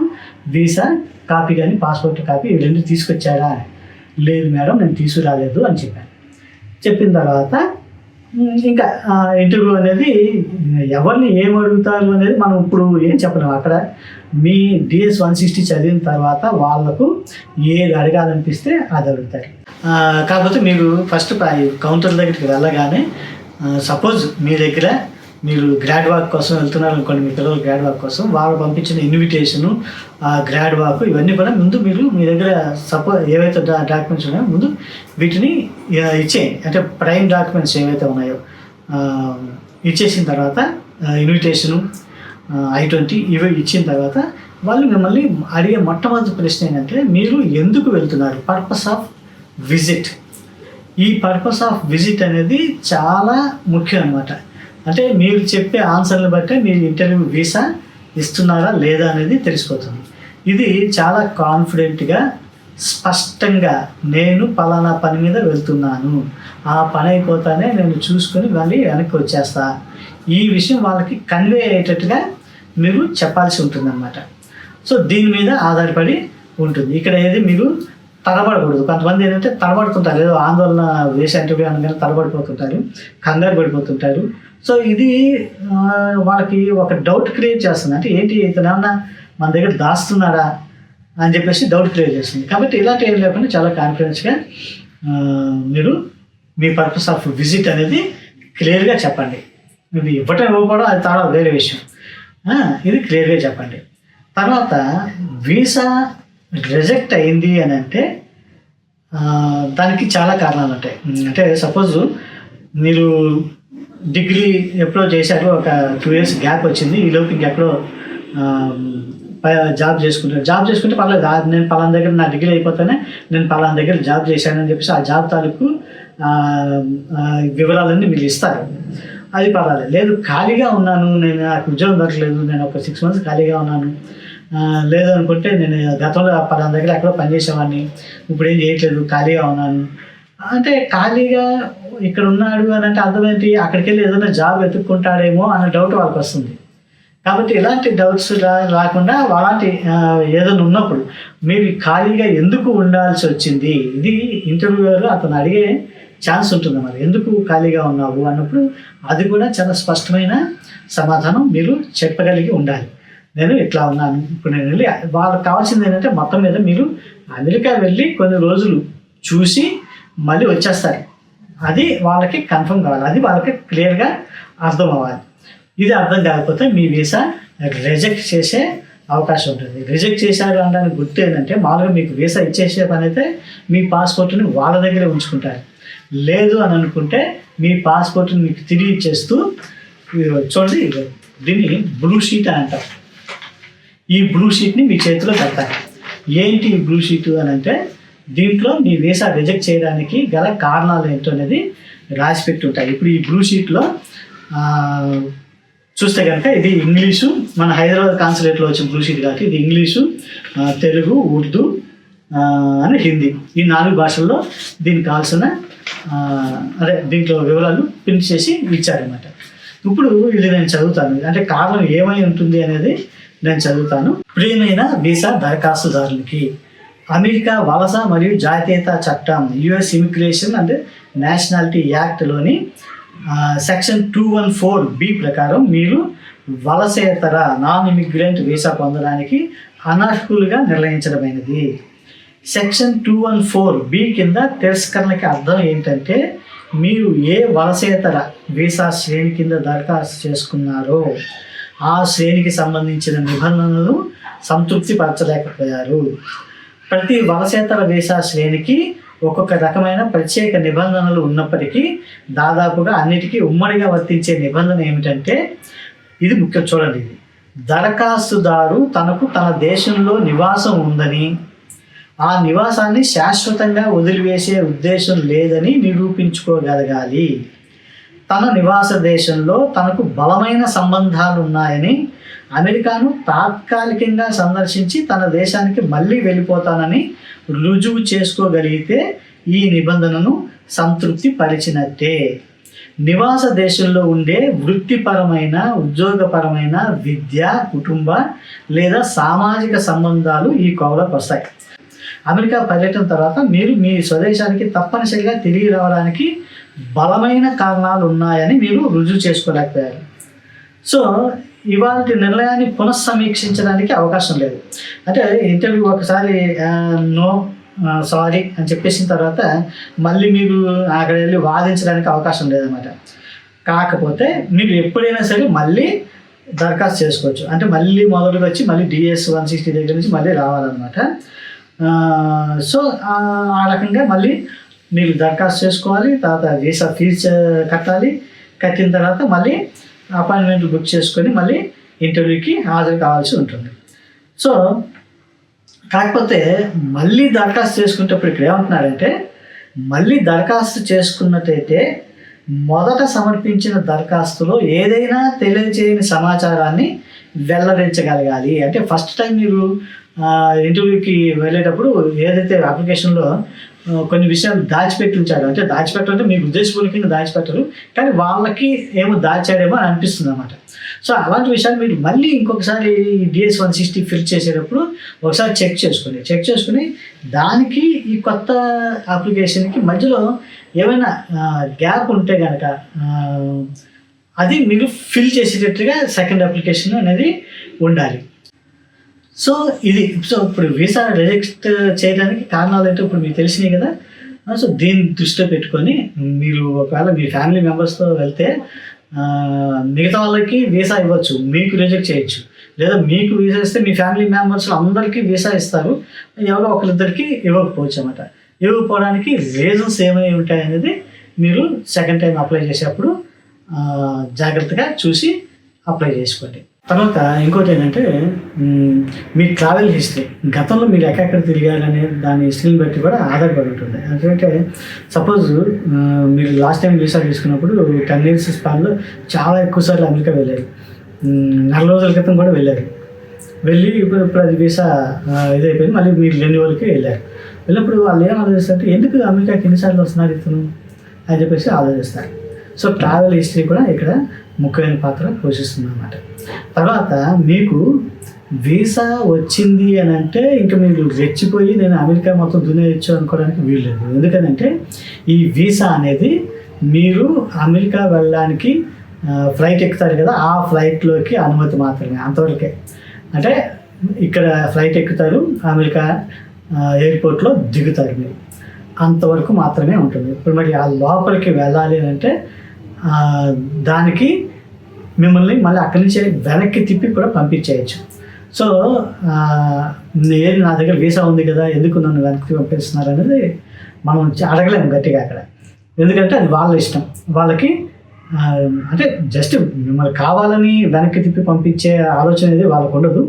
వీసా కాపీ కానీ పాస్పోర్ట్ కాపీ ఇవి 2 తీసుకొచ్చారా లేదు మేడం నేను తీసుకురాలేదు అని చెప్పాను. చెప్పిన తర్వాత ఇంకా ఇంటర్వ్యూ అనేది ఎవరిని ఏం అడుగుతారు అనేది మనం ఇప్పుడు ఏం చెప్పలేము. అక్కడ మీ DS 160 చదివిన తర్వాత వాళ్ళకు ఏది అడగాలనిపిస్తే అది అడుగుతారు. కాకపోతే మీరు ఫస్ట్ కౌంటర్ దగ్గరికి వెళ్ళగానే సపోజ్ మీ దగ్గర మీరు గ్రాడ్ వాక్ కోసం వెళ్తున్నారు అనుకోండి, మీ పిల్లలు గ్రాడ్ వాక్ కోసం వాళ్ళు పంపించిన ఇన్విటేషను, గ్రాడ్ వాక్ ఇవన్నీ కూడా ముందు మీరు మీ దగ్గర ఏవైతే డాక్యుమెంట్స్ ఉన్నాయో ముందు వీటిని ఇచ్చేయండి. అంటే ప్రైమ్ డాక్యుమెంట్స్ ఏవైతే ఉన్నాయో ఇచ్చేసిన తర్వాత ఇన్విటేషను, I-20 ఇవి ఇచ్చిన తర్వాత వాళ్ళు మిమ్మల్ని అడిగే మొట్టమొదటి ప్రశ్న ఏంటంటే మీరు ఎందుకు వెళ్తున్నారు, పర్పస్ ఆఫ్ విజిట్. ఈ పర్పస్ ఆఫ్ విజిట్ అనేది చాలా ముఖ్యం అన్నమాట. అంటే మీరు చెప్పే ఆన్సర్ని బట్టి మీరు ఇంటర్వ్యూ వీసా ఇస్తున్నారా లేదా అనేది తెలిసిపోతుంది. ఇది చాలా కాన్ఫిడెంట్గా స్పష్టంగా నేను పలానా పని మీద వెళ్తున్నాను, ఆ పని అయిపోతానే నేను చూసుకొని మళ్ళీ వెనక్కి వచ్చేస్తా, ఈ విషయం వాళ్ళకి కన్వే అయ్యేటట్టుగా మీరు చెప్పాల్సి ఉంటుందన్నమాట. సో దీని మీద ఆధారపడి ఉంటుంది. ఇక్కడ ఏది మీరు తడబడకూడదు. కొంతమంది ఏంటంటే తడబడుతుంటారు, ఏదో ఆందోళన వేసే ఇంటర్వ్యూ అనగానే తడబడిపోతుంటారు, కంగారు పడిపోతుంటారు. సో ఇది వాళ్ళకి ఒక డౌట్ క్రియేట్ చేస్తుంది. అంటే ఏంటి ఇతను ఏమన్నా మన దగ్గర దాస్తున్నాడా అని చెప్పేసి డౌట్ క్రియేట్ చేస్తుంది. కాబట్టి ఇలాంటి ఏం లేకుండా చాలా కాన్ఫిడెన్స్గా మీరు మీ పర్పస్ ఆఫ్ విజిట్ అనేది క్లియర్గా చెప్పండి. ఇది ఇవ్వటం ఇవ్వకపోవడం అది చాలా వేరే విషయం. ఇది క్లియర్గా చెప్పండి. తర్వాత వీసా రిజెక్ట్ అయింది అని అంటే దానికి చాలా కారణాలు ఉంటాయి. అంటే సపోజ్ మీరు డిగ్రీ ఎప్పుడో చేశారు, ఒక 2 years గ్యాప్ వచ్చింది, ఈలోపు ఇంకెక్కడో జాబ్ చేసుకుంటే పర్లేదు, నేను పలానా దగ్గర నా డిగ్రీ అయిపోతానే నేను పలానా దగ్గర జాబ్ చేశానని చెప్పేసి ఆ జాబ్ తాలూకు వివరాలన్నీ మీరు ఇస్తారు, అది పర్వాలేదు. లేదు ఖాళీగా ఉన్నాను, నేను నాకు ఉద్యోగం దొరకలేదు, నేను ఒక 6 months ఖాళీగా ఉన్నాను, లేదు అనుకుంటే నేను గతంలో పలానా దగ్గర ఎక్కడో పనిచేసేవాడిని, ఇప్పుడు ఏం చేయట్లేదు, ఖాళీగా ఉన్నాను అంటే, ఖాళీగా ఇక్కడ ఉన్నాడు అని అంటే అర్థం ఏంటి, అక్కడికి వెళ్ళి ఏదైనా జాబ్ వెతుక్కుంటాడేమో అన్న డౌట్ వాళ్ళకి వస్తుంది. కాబట్టి ఇలాంటి డౌట్స్ రాకుండా అలాంటి ఏదైనా ఉన్నప్పుడు మీరు ఖాళీగా ఎందుకు ఉండాల్సి వచ్చింది, ఇది ఇంటర్వ్యూలో అతను అడిగే ఛాన్స్ ఉంటుంది. మరి ఎందుకు ఖాళీగా ఉన్నావు అన్నప్పుడు అది కూడా చాలా స్పష్టమైన సమాధానం మీరు చెప్పగలిగి ఉండాలి. నేను ఇట్లా ఉన్నాను, ఇప్పుడు నేను వెళ్ళి వాళ్ళకి కావాల్సింది ఏంటంటే మొత్తం మీద మీరు అమెరికా వెళ్ళి కొన్ని రోజులు చూసి మళ్ళీ వచ్చేస్తారు, అది వాళ్ళకి కన్ఫర్మ్ కావాలి, అది వాళ్ళకి క్లియర్గా అర్థం అవ్వాలి. ఇది అర్థం కాకపోతే మీ వీసా రిజెక్ట్ చేసే అవకాశం ఉంటుంది. రిజెక్ట్ చేశారు అనడానికి గుర్తు ఏంటంటే మామూలుగా మీకు వీసా ఇచ్చేసే పని అయితే మీ పాస్పోర్ట్ని వాళ్ళ దగ్గరే ఉంచుకుంటారు. లేదు అని అనుకుంటే మీ పాస్పోర్ట్ని మీకు తిరిగి ఇచ్చేస్తూ చూడండి, దీన్ని బ్లూ షీట్ అని అంటారు. ఈ బ్లూ షీట్ని మీ చేతిలో పెడతారు. ఏంటి ఈ బ్లూ షీట్ అని అంటే దీంట్లో మీ వీసా రిజెక్ట్ చేయడానికి గల కారణాలు ఏంటో అనేది రాసి పెట్టి ఉంటాయి. ఇప్పుడు ఈ బ్లూ షీట్లో చూస్తే కనుక ఇది ఇంగ్లీషు, మన హైదరాబాద్ కాన్సులేట్లో వచ్చిన బ్లూ షీట్ కాబట్టి ఇది ఇంగ్లీషు, తెలుగు, ఉర్దూ అని హిందీ, ఈ 4 భాషల్లో దీనికి కావాల్సిన దీంట్లో వివరాలు ప్రింట్ చేసి ఇచ్చారనమాట. ఇప్పుడు ఇది నేను చదువుతాను, అంటే కారణం ఏమై ఉంటుంది అనేది నేను చదువుతాను. ప్రియమైన వీసా దరఖాస్తుదారులకి, అమెరికా వలస మరియు జాతీయత చట్టం US ఇమిగ్రేషన్ అండ్ నేషనాలిటీ యాక్ట్లోని సెక్షన్ 214B ప్రకారం మీరు వలసేతర నాన్ ఇమిగ్రెంట్ వీసా పొందడానికి అనర్హులుగా నిర్ణయించడమైనది. సెక్షన్ 214B కింద తిరస్కరణకి అర్థం ఏంటంటే మీరు ఏ వలసేతర వీసా శ్రేణి కింద దరఖాస్తు చేసుకున్నారో ఆ శ్రేణికి సంబంధించిన నిబంధనలు సంతృప్తి పరచలేకపోయారు. ప్రతి వలసేతర వీసా శ్రేణికి ఒక్కొక్క రకమైన ప్రత్యేక నిబంధనలు ఉన్నప్పటికీ దాదాపుగా అన్నిటికీ ఉమ్మడిగా వర్తించే నిబంధన ఏమిటంటే, ఇది ముఖ్యం చూడండి, ఇది దరఖాస్తుదారు తనకు తన దేశంలో నివాసం ఉందని, ఆ నివాసాన్ని శాశ్వతంగా వదిలివేసే ఉద్దేశం లేదని నిరూపించుకోగలగాలి. తన నివాస దేశంలో తనకు బలమైన సంబంధాలు ఉన్నాయని, అమెరికాను తాత్కాలికంగా సందర్శించి తన దేశానికి మళ్ళీ వెళ్ళిపోతానని రుజువు చేసుకోగలిగితే ఈ నిబంధనను సంతృప్తి పరిచినట్టే. నివాస దేశంలో ఉండే వృత్తిపరమైన, ఉద్యోగపరమైన, విద్య, కుటుంబ లేదా సామాజిక సంబంధాలు ఈ కోవలోకి వస్తాయి. అమెరికా పర్యటన తర్వాత మీరు మీ స్వదేశానికి తప్పనిసరిగా తిరిగి రావడానికి బలమైన కారణాలు ఉన్నాయని మీరు రుజువు చేసుకోలేకపోయారు. సో ఇవాళ నిర్ణయాన్ని పునఃసమీక్షించడానికి అవకాశం లేదు. అంటే ఇంటర్వ్యూ ఒకసారి నో సారీ అని చెప్పేసిన తర్వాత మళ్ళీ మీరు అక్కడ వెళ్ళి వాదించడానికి అవకాశం లేదన్నమాట. కాకపోతే మీరు ఎప్పుడైనా సరే మళ్ళీ దరఖాస్తు చేసుకోవచ్చు. అంటే మళ్ళీ మొదలుగా వచ్చి మళ్ళీ DS 160 దగ్గర నుంచి మళ్ళీ రావాలన్నమాట. సో ఆ రకంగా మళ్ళీ మీరు దరఖాస్తు చేసుకోవాలి. తర్వాత వీసా ఫీజు కట్టాలి. కట్టిన తర్వాత మళ్ళీ అపాయింట్మెంట్ బుక్ చేసుకొని మళ్ళీ ఇంటర్వ్యూకి హాజరు కావాల్సి ఉంటుంది. సో కాకపోతే మళ్ళీ దరఖాస్తు చేసుకునేటప్పుడు ఇక్కడ ఏమంటున్నారంటే, మళ్ళీ దరఖాస్తు చేసుకున్నట్టయితే మొదట సమర్పించిన దరఖాస్తులో ఏదైనా తెలియజేయని సమాచారాన్ని వెల్లడించగలగాలి. అంటే ఫస్ట్ టైం మీరు ఇంటర్వ్యూకి వెళ్ళేటప్పుడు ఏదైతే అప్లికేషన్లో కొన్ని విషయాలు దాచిపెట్టి ఉంచాడు, అంటే దాచిపెట్టాలంటే మీకు ఉద్దేశపూర్వకంగా దాచిపెట్టరు, కానీ వాళ్ళకి ఏమో దాచాడేమో అని అనిపిస్తుంది అన్నమాట. సో అలాంటి విషయాలు మీరు మళ్ళీ ఇంకొకసారి DS 160 ఫిల్ చేసేటప్పుడు ఒకసారి చెక్ చేసుకుని దానికి ఈ కొత్త అప్లికేషన్కి మధ్యలో ఏమైనా గ్యాప్ ఉంటే కనుక అది మీరు ఫిల్ చేసేటట్టుగా సెకండ్ అప్లికేషన్ అనేది ఉండాలి. సో ఇప్పుడు వీసా రిజెక్ట్ చేయడానికి కారణాలు ఏంటో ఇప్పుడు మీకు తెలిసినాయి కదా. సో దీన్ని దృష్టిలో పెట్టుకొని మీరు ఒకవేళ మీ ఫ్యామిలీ మెంబర్స్తో వెళ్తే మిగతా వాళ్ళకి వీసా ఇవ్వచ్చు, మీకు రిజెక్ట్ చేయొచ్చు. లేదా మీకు వీసా ఇస్తే మీ ఫ్యామిలీ మెంబర్స్లో అందరికీ వీసా ఇస్తారు, ఎవరో ఒకరిద్దరికి ఇవ్వకపోవచ్చు అన్నమాట. ఇవ్వకపోవడానికి రీజన్స్ ఏమై ఉంటాయి అనేది మీరు సెకండ్ టైం అప్లై చేసేటప్పుడు జాగ్రత్తగా చూసి అప్లై చేసుకోండి. తర్వాత ఇంకోటి ఏంటంటే మీ ట్రావెల్ హిస్టరీ, గతంలో మీరు ఎక్కడెక్కడ తిరిగారనే దాని హిస్టరీని బట్టి కూడా ఆధారపడి ఉంటుంది. ఎందుకంటే సపోజ్ మీరు లాస్ట్ టైం వీసా తీసుకున్నప్పుడు 10 years స్పాన్లో చాలా ఎక్కువసార్లు అమెరికా వెళ్ళారు, 4 రోజుల క్రితం కూడా వెళ్ళి ఇప్పుడు అది వీసా ఇదైపోయింది, మళ్ళీ మీరు రెన్యువల్కి వెళ్ళినప్పుడు వాళ్ళు ఏం ఆలోచిస్తారంటే ఎందుకు అమెరికాకి ఎన్నిసార్లు వస్తున్నారు ఇతను అని చెప్పేసి ఆలోచిస్తారు. సో ట్రావెల్ హిస్టరీ కూడా ఇక్కడ ముఖ్యమైన పాత్ర పోషిస్తుంది అన్నమాట. తర్వాత మీకు వీసా వచ్చింది అని అంటే ఇంకా మీరు రెచ్చిపోయి నేను అమెరికా మొత్తం దునియచ్చు అనుకోవడానికి వీల్లేదు. ఎందుకంటే ఈ వీసా అనేది మీరు అమెరికా వెళ్ళడానికి ఫ్లైట్ ఎక్కుతారు కదా, ఆ ఫ్లైట్లోకి అనుమతి మాత్రమే, అంతవరకే. అంటే ఇక్కడ ఫ్లైట్ ఎక్కుతారు, అమెరికా ఎయిర్పోర్ట్లో దిగుతారు, మీరు అంతవరకు మాత్రమే ఉంటుంది. ఇప్పుడు మరి ఆ లోపలికి వెళ్ళాలి అని అంటే దానికి మిమ్మల్ని మళ్ళీ అక్కడి నుంచి వెనక్కి తిప్పి కూడా పంపించేయచ్చు. సో ఏది నా దగ్గర వీసా ఉంది కదా, ఎందుకు నన్ను వెనక్కి పంపిస్తున్నారు అనేది మనం అడగలేము గట్టిగా అక్కడ. ఎందుకంటే అది వాళ్ళ ఇష్టం, వాళ్ళకి అంటే జస్ట్ మిమ్మల్ని కావాలని వెనక్కి తిప్పి పంపించే ఆలోచన అనేది వాళ్ళకు ఉండదు.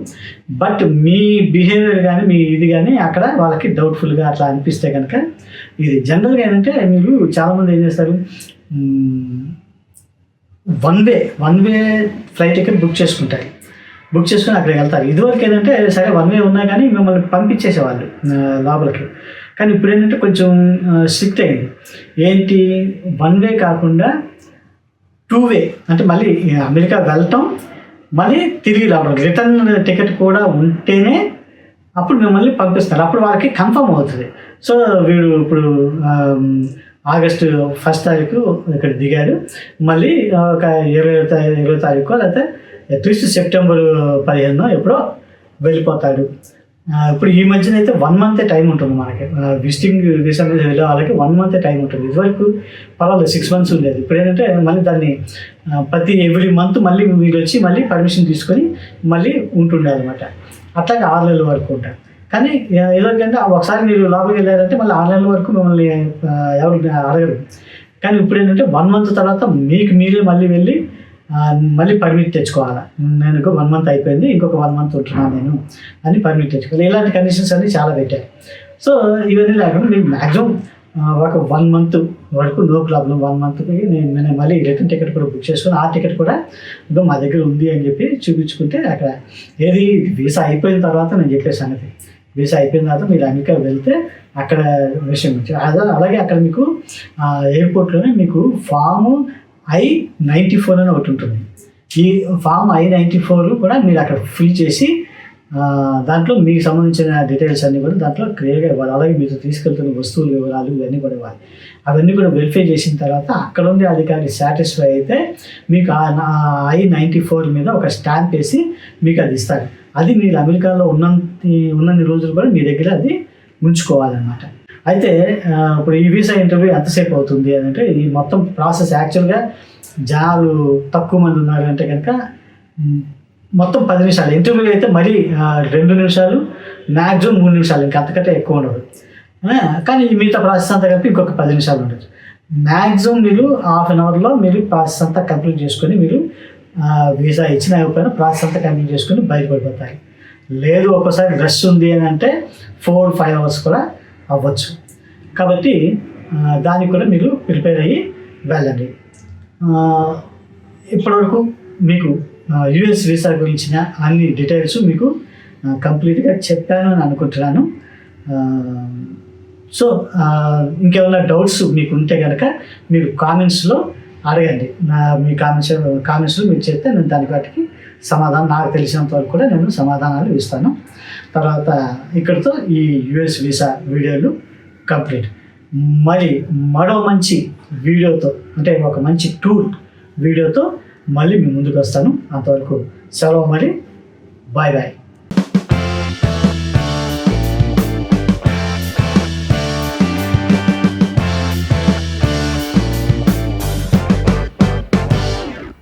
బట్ మీ బిహేవియర్ కానీ మీ ఇది కానీ అక్కడ వాళ్ళకి డౌట్ఫుల్గా అట్లా అనిపిస్తే కనుక ఇది జనరల్గా ఏంటంటే మీరు చాలామంది ఏం చేస్తారు, one way flight ticket book చేసుకుని అక్కడికి వెళ్తారు. ఇదివరకు ఏంటంటే సరే 1 way ఉన్నా కానీ మిమ్మల్ని పంపించేసేవాళ్ళు లోపలికి. కానీ ఇప్పుడు ఏంటంటే కొంచెం స్ట్రిక్ట్ అయింది. ఏంటి, 1 way కాకుండా 2 way, అంటే మళ్ళీ అమెరికా వెళ్ళటం మళ్ళీ తిరిగి రావడం, రిటర్న్ టికెట్ కూడా ఉంటేనే అప్పుడు మిమ్మల్ని పంపిస్తారు. అప్పుడు వాళ్ళకి కన్ఫర్మ్ అవుతుంది. సో వీడు ఇప్పుడు ఆగస్టు 1st తారీఖు ఇక్కడ దిగారు, మళ్ళీ ఒక 20 తారీఖు లేకపోతే అట్లీస్ట్ సెప్టెంబర్ 15 ఎప్పుడో వెళ్ళిపోతాడు. ఇప్పుడు ఈ మధ్యన అయితే 1 month టైం ఉంటుంది మనకి, విజిటింగ్ వీసా మీద వెళ్ళే వాళ్ళకి 1 month టైం ఉంటుంది. ఇదివరకు పర్వాలేదు 6 months ఉండేది. ఇప్పుడు ఏంటంటే మళ్ళీ దాన్ని ఎవ్రీ మంత్ మళ్ళీ మీరు వచ్చి మళ్ళీ పర్మిషన్ తీసుకొని మళ్ళీ ఉంటుండే అనమాట. అట్లాగే 6 నెలల వరకు ఉంటారు. కానీ ఇదివరకంటే ఒకసారి మీరు లోపలికి వెళ్ళారంటే మళ్ళీ 6 నెలల వరకు మిమ్మల్ని ఎవరు అడగరు. కానీ ఇప్పుడు ఏంటంటే 1 month తర్వాత మీకు మీరే మళ్ళీ వెళ్ళి మళ్ళీ పర్మిట్ తెచ్చుకోవాలి. నేను 1 month అయిపోయింది, ఇంకొక 1 month ఉంటున్నాను నేను అని పర్మిట్ తెచ్చుకోవాలి. ఇలాంటి కండిషన్స్ అన్నీ చాలా పెట్టారు. సో ఇవన్నీ లేకుండా మీరు మ్యాక్సిమం ఒక 1 month వరకు నో ప్రాబ్లం. 1 monthకి నేను మళ్ళీ రిటర్న్ టికెట్ కూడా బుక్ చేసుకుని ఆ టికెట్ కూడా ఇంకా మా దగ్గర ఉంది అని చెప్పి చూపించుకుంటే అక్కడ ఏది వీసా అయిపోయిన తర్వాత నేను చెప్పేసాను, అది వీసా అయిపోయిన తర్వాత మీరు అమెరికా వెళ్తే అక్కడ విషయం అలాగే అక్కడ మీకు ఎయిర్పోర్ట్లోనే మీకు ఫామ్ I-94 అని ఒకటి ఉంటుంది. ఈ ఫామ్ I-94 కూడా మీరు అక్కడ ఫిల్ చేసి దాంట్లో మీకు సంబంధించిన డీటెయిల్స్ అన్నీ కూడా దాంట్లో క్లియర్గా ఇవ్వాలి. అలాగే మీరు తీసుకెళ్తున్న వస్తువుల వివరాలు ఇవన్నీ కూడా ఇవ్వాలి. అవన్నీ కూడా వెరిఫై చేసిన తర్వాత అక్కడ ఉండే అధికారి సాటిస్ఫై అయితే మీకు I-94 మీద ఒక స్టాంప్ వేసి మీకు అది ఇస్తారు. అది మీరు అమెరికాలో ఉన్నన్ని రోజులు కూడా మీ దగ్గర అది ఉంచుకోవాలన్నమాట. అయితే ఇప్పుడు ఈ వీసా ఇంటర్వ్యూ ఎంతసేపు అవుతుంది అని అంటే, ఈ మొత్తం ప్రాసెస్ యాక్చువల్గా జనాలు తక్కువ మంది ఉన్నారు అంటే కనుక మొత్తం 10 నిమిషాలు. ఇంటర్వ్యూ అయితే మరీ 2 నిమిషాలు, మ్యాక్సిమం 3 నిమిషాలు, ఇంకా అంతకంటే ఎక్కువ ఉండదు. కానీ ఈ మిగతా ప్రాసెస్ అంతా కలిపి ఇంకొక 10 నిమిషాలు ఉండదు. మ్యాక్సిమం మీరు హాఫ్ అన్ అవర్లో మీరు ప్రాసెస్ అంతా కంప్లీట్ చేసుకొని మీరు వీసా ఇచ్చిన అయిపోయినా ప్రాసెస్ అంతా కంప్లీట్ చేసుకొని బయటపడిపోతారు. లేదు ఒక్కోసారి రష్ ఉంది అని అంటే 4-5 అవర్స్ కూడా అవ్వచ్చు. కాబట్టి దానికి కూడా మీరు ప్రిపేర్ అయ్యి వెళ్ళండి. ఇప్పటివరకు మీకు యుఎస్ వీసా గురించిన అన్ని డీటెయిల్స్ మీకు కంప్లీట్గా చెప్పాను అని అనుకుంటున్నాను. సో ఇంకేమైనా డౌట్స్ మీకు ఉంటే కనుక మీరు కామెంట్స్లో అడగండి. మీ కామెంట్స్లో మీరు చెప్తే నేను దానికి వాటికి సమాధానం నాకు తెలిసినంత వరకు కూడా నేను సమాధానాలు ఇస్తాను. తర్వాత ఇక్కడితో ఈ యుఎస్ వీసా వీడియోలు కంప్లీట్. మరి మరో మంచి వీడియోతో, అంటే ఒక మంచి టూర్ వీడియోతో మళ్ళీ మీ ముందుకు వస్తాను. అంతవరకు సెలవు, మరి బాయ్ బాయ్.